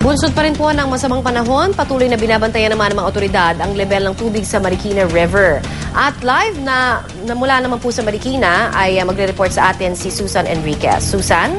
Bunsod pa rin po ng masamang panahon, patuloy na binabantayan naman ng mga otoridad ang level ng tubig sa Marikina River. At live na mula naman po sa Marikina ay magre-report sa atin si Susan Enriquez. Susan?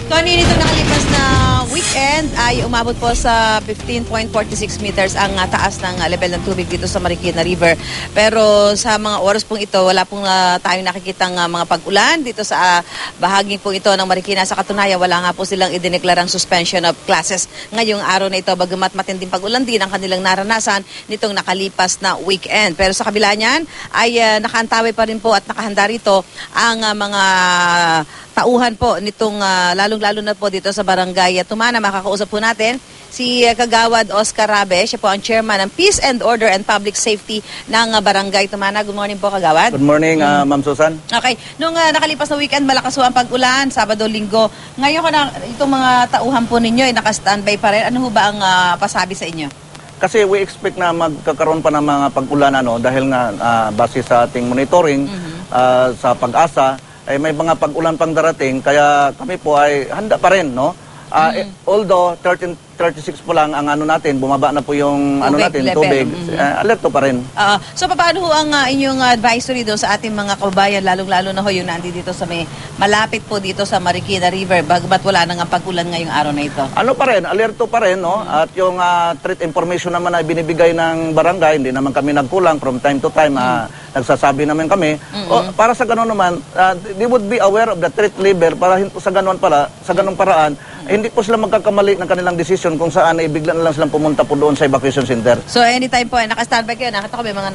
Connie, nito nakalipas na weekend ay umabot po sa 15.46 meters ang taas ng level ng tubig dito sa Marikina River. Pero sa mga oras pong ito, wala pong tayong nakikitang mga pag-ulan dito sa bahaging po ito ng Marikina. Sa katunayan, wala nga po silang idineklarang suspension of classes ngayong araw na ito. Bagamat matinding pag-ulan din ang kanilang naranasan nitong nakalipas na weekend. Pero sa kabila niyan ay nakaantawi pa rin po at nakahanda rito ang mga tauhan po nitong lalong-lalo na po dito sa Barangay Tumana. Makakausap po natin si Kagawad Oscar Rabe. Siya po ang chairman ng Peace and Order and Public Safety ng Barangay Tumana. Good morning po, Kagawad. Good morning, Ma'am Susan. Okay. Nung nakalipas na weekend, malakas po ang pag-ulan, Sabado, Linggo. Ngayon itong mga tauhan po ninyo ay naka-standby pa rin. Ano ho ba ang pasabi sa inyo? Kasi we expect na magkakaroon pa ng mga pag-ulan dahil nga base sa ating monitoring sa pag-asa, ay may mga pag-ulan pang darating, kaya kami po ay handa pa rin, no? Although 36 po lang ang natin, bumaba na po yung tubig, alerto pa rin. So paano ho ang inyong advisory doon sa ating mga kababayan, lalong-lalo na ho yung nandito sa may malapit po dito sa Marikina River, bagamat wala nang pag-ulan ngayong araw na ito? Ano pa rin, alerto pa rin, no? At yung threat information naman ay binibigay ng barangay, hindi naman kami nagkulang from time to time, nagsasabi naman kami. Para sa gano'n naman, they would be aware of the threat level para sa ganung paraan, hindi po sila magkakamali ng kanilang decision kung saan ay bigla na lang silang pumunta po doon sa evacuation center. So anytime po, naka-standby kayo. Nakita ko may mga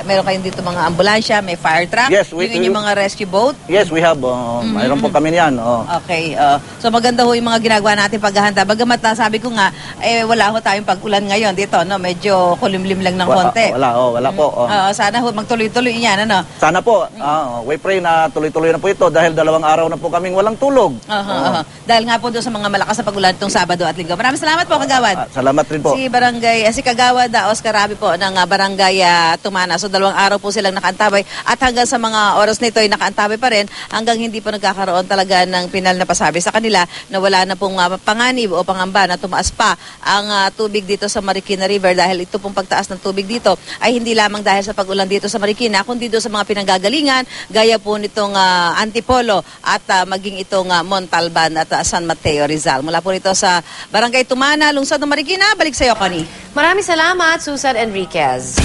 meron kayong dito mga ambulansya, may fire truck, yes, yung inyong mga rescue boat? Yes, we have. Mayroon po kami niyan. Okay. So maganda ho yung mga ginagawa natin paghahanda. Bagamat sabi ko nga, wala ho tayong pag-ulan ngayon dito, no? Medyo kulimlim lang ng konti. Wala po. Sana ho magtuloy-tuloy yan, ano? Sana po. We pray na tuloy-tuloy na po ito dahil 2 araw na po kaming walang tulog. Dahil nga po doon sa mga malakas na pag-ulan itong Sabado at Linggo. Maraming salamat po, Kagawad. Salamat rin po. Si Kagawad Oscar Rabe po ng Barangay Tumana. So 2 araw po silang nakaantabay at hanggang sa mga oras nito ay nakaantabay pa rin hanggang hindi po nagkakaroon talaga ng pinal na pasabi sa kanila na wala na pong panganib o pangamba na tumaas pa ang tubig dito sa Marikina River dahil ito pong pagtaas ng tubig dito ay hindi lamang dahil sa pag-ulan dito sa Marikina kundi doon sa mga pinanggagalingan gaya po nitong Antipolo at maging itong Montalban at San Mateo Rizal. Mula po rito sa Barangay Tumana, Lungsod ng Marikina, balik sa iyo, Connie. Maraming salamat, Susan Enriquez.